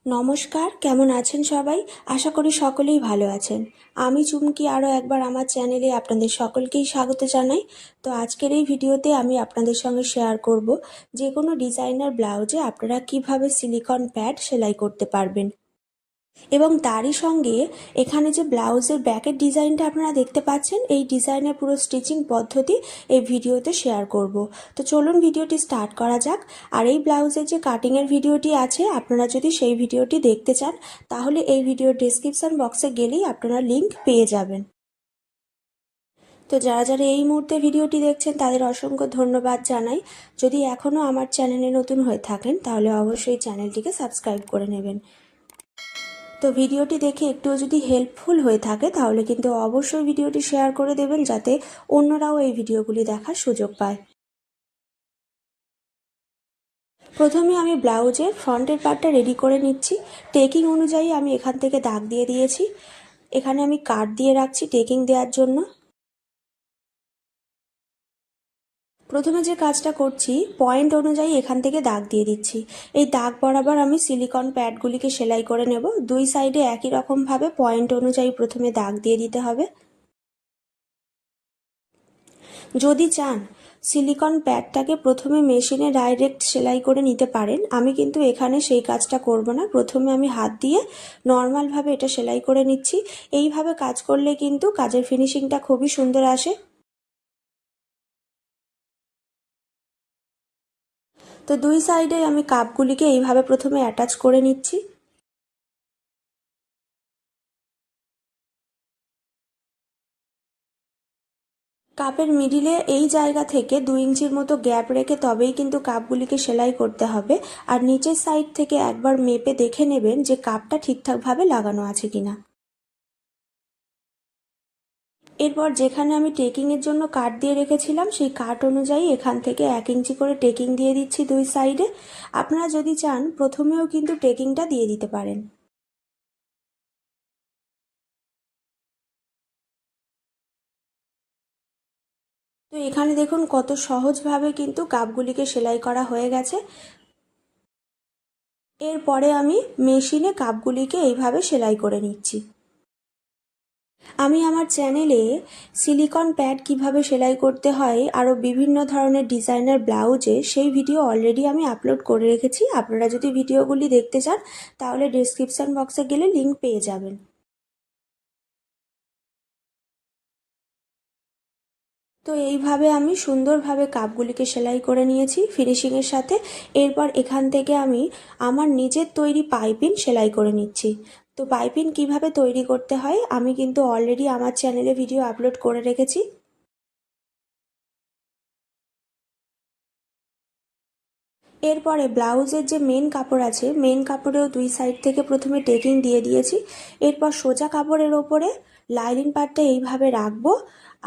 নমস্কার, কেমন আছেন সবাই? আশা করি সকলেই ভালো আছেন। আমি চুমকি আরও একবার আমার চ্যানেলে আপনাদের সকলকেই স্বাগত জানাই। তো আজকের এই ভিডিওতে আমি আপনাদের সঙ্গে শেয়ার করব যে কোনো ডিজাইনার ব্লাউজে আপনারা কিভাবে সিলিকন প্যাড সেলাই করতে পারবেন। এবং তারই সঙ্গে এখানে যে ব্লাউজের ব্যাকের ডিজাইনটা আপনারা দেখতে পাচ্ছেন, এই ডিজাইনের পুরো স্টিচিং পদ্ধতি এই ভিডিওতে শেয়ার করব। তো চলুন ভিডিওটি স্টার্ট করা যাক। আর এই ব্লাউজের যে কাটিংয়ের ভিডিওটি আছে, আপনারা যদি সেই ভিডিওটি দেখতে চান তাহলে এই ভিডিওর ডেসক্রিপশন বক্সে গেলেই আপনারা লিংক পেয়ে যাবেন। তো যারা যারা এই মুহূর্তে ভিডিওটি দেখছেন তাদের অসংখ্য ধন্যবাদ জানাই। যদি এখনও আমার চ্যানেলে নতুন হয়ে থাকেন তাহলে অবশ্যই চ্যানেলটিকে সাবস্ক্রাইব করে নেবেন। তো ভিডিওটি দেখে একটুও যদি হেল্পফুল হয়ে থাকে তাহলে কিন্তু অবশ্যই ভিডিওটি শেয়ার করে দেবেন, যাতে অন্যরাও এই ভিডিওগুলি দেখার সুযোগ পায়। প্রথমে আমি ব্লাউজের ফ্রন্টের পার্টটা রেডি করে নিচ্ছি। টেকিং অনুযায়ী আমি এখান থেকে দাগ দিয়ে দিয়েছি। এখানে আমি কাট দিয়ে রাখছি টেকিং দেওয়ার জন্য। প্রথমে যে কাজটা করছি, পয়েন্ট অনুযায়ী এখান থেকে দাগ দিয়ে দিচ্ছি। এই দাগ বরাবর আমি সিলিকন প্যাডগুলিকে সেলাই করে নেব। দুই সাইডে একই রকমভাবে পয়েন্ট অনুযায়ী প্রথমে দাগ দিয়ে দিতে হবে। যদি চান সিলিকন প্যাডটাকে প্রথমে মেশিনে ডাইরেক্ট সেলাই করে নিতে পারেন। আমি কিন্তু এখানে সেই কাজটা করব না। প্রথমে আমি হাত দিয়ে নর্মালভাবে এটা সেলাই করে নিচ্ছি। এইভাবে কাজ করলে কিন্তু কাজের ফিনিশিংটা খুবই সুন্দর আসে। তো দুই সাইডে আমি কাপগুলিকে এইভাবে প্রথমে অ্যাটাচ করে নিচ্ছি। কাপের মিডিলে এই জায়গা থেকে 2 ইঞ্চির মতো গ্যাপ রেখে তবেই কিন্তু কাপগুলিকে সেলাই করতে হবে। আর নিচের সাইড থেকে একবার মেপে দেখে নেবেন যে কাপটা ঠিকঠাকভাবে লাগানো আছে কিনা। এরপর যেখানে আমি টেকিংয়ের জন্য কাট দিয়ে রেখেছিলাম, সেই কাট অনুযায়ী এখান থেকে 1 ইঞ্চি করে টেকিং দিয়ে দিচ্ছি দুই সাইডে। আপনারা যদি চান প্রথমেও কিন্তু টেকিংটা দিয়ে দিতে পারেন। তো এখানে দেখুন কত সহজভাবে কিন্তু কাপগুলিকে সেলাই করা হয়ে গেছে। এরপরে আমি মেশিনে কাপগুলিকে এইভাবে সেলাই করে নিচ্ছি। আমি আমার চ্যানেলে সিলিকন প্যাড কিভাবে সেলাই করতে হয় আরও বিভিন্ন ধরনের ডিজাইনার ব্লাউজে সেই ভিডিও অলরেডি আমি আপলোড করে রেখেছি। আপনারা যদি ভিডিওগুলি দেখতে চান তাহলে ডেসক্রিপশন বক্সে গেলে লিংক পেয়ে যাবেন। তো এইভাবে আমি সুন্দরভাবে কাপগুলিকে সেলাই করে নিয়েছি ফিনিশিংয়ের সাথে। এরপর এখান থেকে আমি আমার নিজের তৈরি পাইপিং সেলাই করে নিচ্ছি। তো পাইপিং কিভাবে তৈরি করতে হয় আমি কিন্তু অলরেডি আমার চ্যানেলে ভিডিও আপলোড করে রেখেছি। এরপরে ব্লাউজের যে মেন কাপড় আছে, মেন কাপড়েও দুই সাইড থেকে প্রথমে টেকিং দিয়ে দিয়েছি। এরপর সোজা কাপড়ের ওপরে লাইনিং পার্টটা এইভাবে রাখবো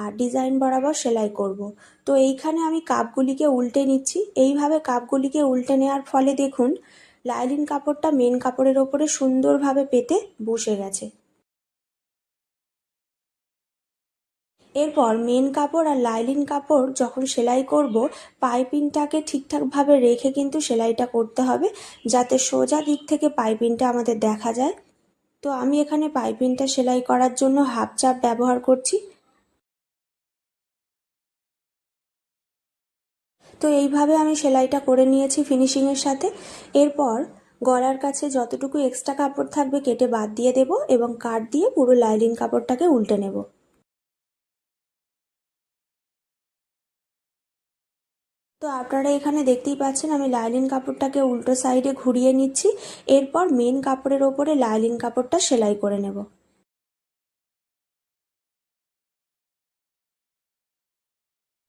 আর ডিজাইন বরাবর সেলাই করব। তো এইখানে আমি কাপগুলিকে উল্টে নিচ্ছি। এইভাবে কাপগুলিকে উল্টে নেওয়ার ফলে দেখুন লাইনিং কাপড়টা মেন কাপড়ের ওপরে সুন্দরভাবে পেতে বসে গেছে। এরপর মেন কাপড় আর লাইনিং কাপড় যখন সেলাই করব, পাইপিংটাকে ঠিকঠাকভাবে রেখে কিন্তু সেলাইটা করতে হবে, যাতে সোজা দিক থেকে পাইপিংটা আমাদের দেখা যায়। তো আমি এখানে পাইপিংটা সেলাই করার জন্য হাফ চাপ ব্যবহার করছি। তো এইভাবে আমি সেলাইটা করে নিয়েছি ফিনিশিংয়ের সাথে। এরপর গলার কাছে যতটুকু এক্সট্রা কাপড় থাকবে কেটে বাদ দিয়ে দেব এবং কাট দিয়ে পুরো লাইনিং কাপড়টাকে উল্টে নেব। তো আপনারা এখানে দেখতেই পাচ্ছেন আমি লাইনিং কাপড়টাকে উল্টো সাইডে ঘুরিয়ে নিচ্ছি। এরপর মেন কাপড়ের ওপরে লাইনিং কাপড়টা সেলাই করে নেব।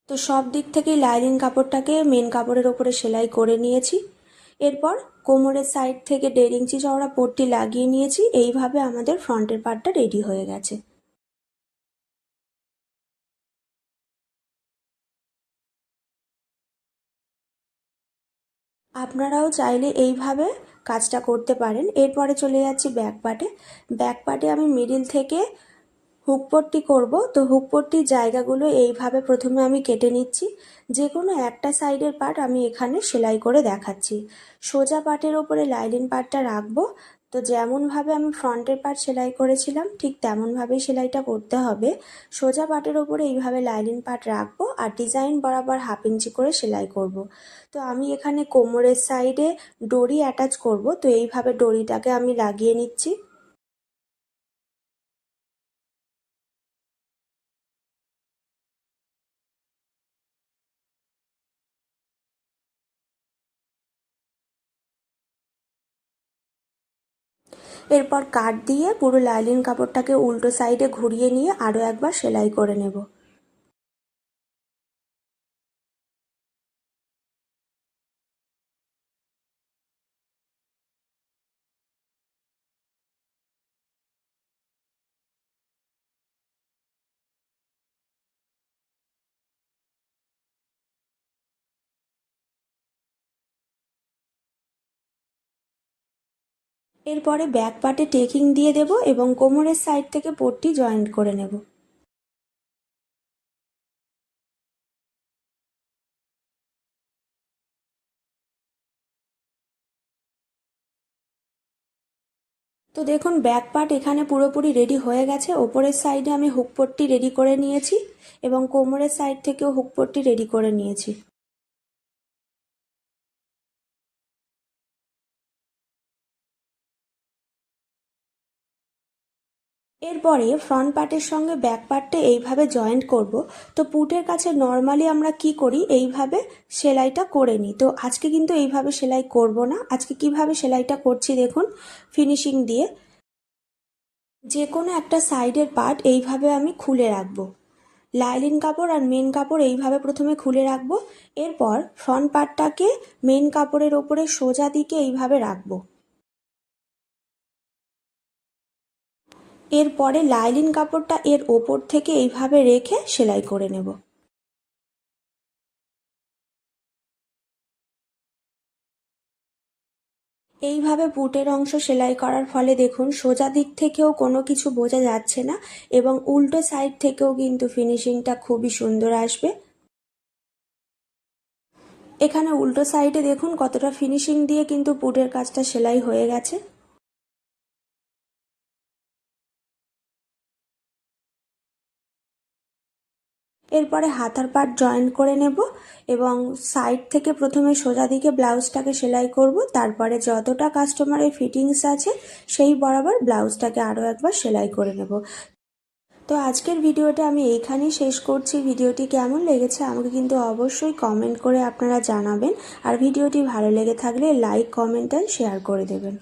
তো সব দিক থেকেই লাইনিং কাপড়টাকে মেন কাপড়ের ওপরে সেলাই করে নিয়েছি। এরপর কোমরের সাইড থেকে 1.5 ইঞ্চি চওড়া পট্টি লাগিয়ে নিয়েছি। এইভাবে আমাদের ফ্রন্টের পার্টটা রেডি হয়ে গেছে। আপনারাও চাইলে এইভাবে কাজটা করতে পারেন। এরপরে চলে যাচ্ছি ব্যাক পার্টে। ব্যাক পার্টে আমি মিডিল থেকে হুকপট্টি করব, তো হুকপট্টির জায়গাগুলো এইভাবে প্রথমে আমি কেটে নিচ্ছি। যে কোনো একটা সাইডের পার্ট আমি এখানে সেলাই করে দেখাচ্ছি। সোজা পার্টের ওপরে লাইলিন পার্টটা রাখবো। তো যেমনভাবে আমি ফ্রন্টের পার্ট সেলাই করেছিলাম ঠিক তেমনভাবেই সেলাইটা করতে হবে। সোজা পার্টের ওপরে এইভাবে লাইলিন পার্ট রাখবো আর ডিজাইন বরাবর 1/2 ইঞ্চি করে সেলাই করব। তো আমি এখানে কোমরের সাইডে ডরি অ্যাটাচ করব, তো এইভাবে ডরিটাকে আমি লাগিয়ে নিচ্ছি। এরপর কাট দিয়ে পুরো লাইলিন কাপড়টাকে উল্টো সাইডে ঘুরিয়ে নিয়ে আরও একবার সেলাই করে নেব। এরপরে ব্যাক পার্টে টেকিং দিয়ে দেব এবং কোমরের সাইড থেকে পট্টি জয়েন্ট করে নেব। তো দেখুন ব্যাক পার্ট এখানে পুরোপুরি রেডি হয়ে গেছে। ওপরের সাইডে আমি হুক পট্টি রেডি করে নিয়েছি এবং কোমরের সাইড থেকেও হুক পট্টি রেডি করে নিয়েছি। এরপরে ফ্রন্ট পার্টের সঙ্গে ব্যাক পার্টটা এইভাবে জয়েন্ট করব। তো পুটের কাছে নর্মালি আমরা কি করি, এইভাবে সেলাইটা করে নিই। তো আজকে কিন্তু এইভাবে সেলাই করব না। আজকে কিভাবে সেলাইটা করছি দেখুন, ফিনিশিং দিয়ে যে কোনো একটা সাইডের পার্ট এইভাবে আমি খুলে রাখবো। লাইলিন কাপড় আর মেন কাপড় এইভাবে প্রথমে খুলে রাখবো। এরপর ফ্রন্ট পার্টটাকে মেন কাপড়ের ওপরে সোজা দিকে এইভাবে রাখবো। এরপরে লাইলিন কাপড়টা এর ওপর থেকে এইভাবে রেখে সেলাই করে নেব। এইভাবে বুটের অংশ সেলাই করার ফলে দেখুন সোজা দিক থেকেও কোনো কিছু বোঝা যাচ্ছে না এবং উল্টো সাইড থেকেও কিন্তু ফিনিশিংটা খুবই সুন্দর আসবে। এখানে উল্টো সাইডে দেখুন কতটা ফিনিশিং দিয়ে কিন্তু বুটের কাজটা সেলাই হয়ে গেছে। এরপরে হাতার পার্ট জয়েন করে নেব এবং সাইড থেকে প্রথমে সোজা দিকে ব্লাউজটাকে সেলাই করব। তারপরে যতটা কাস্টমারের ফিটিংস আছে সেই বরাবর ব্লাউজটাকে আরও একবার সেলাই করে নেব। তো আজকের ভিডিওটা আমি এইখানেই শেষ করছি। ভিডিওটি কেমন লেগেছে আমাকে কিন্তু অবশ্যই কমেন্ট করে আপনারা জানাবেন আর ভিডিওটি ভালো লেগে থাকলে লাইক, কমেন্ট আর শেয়ার করে দেবেন।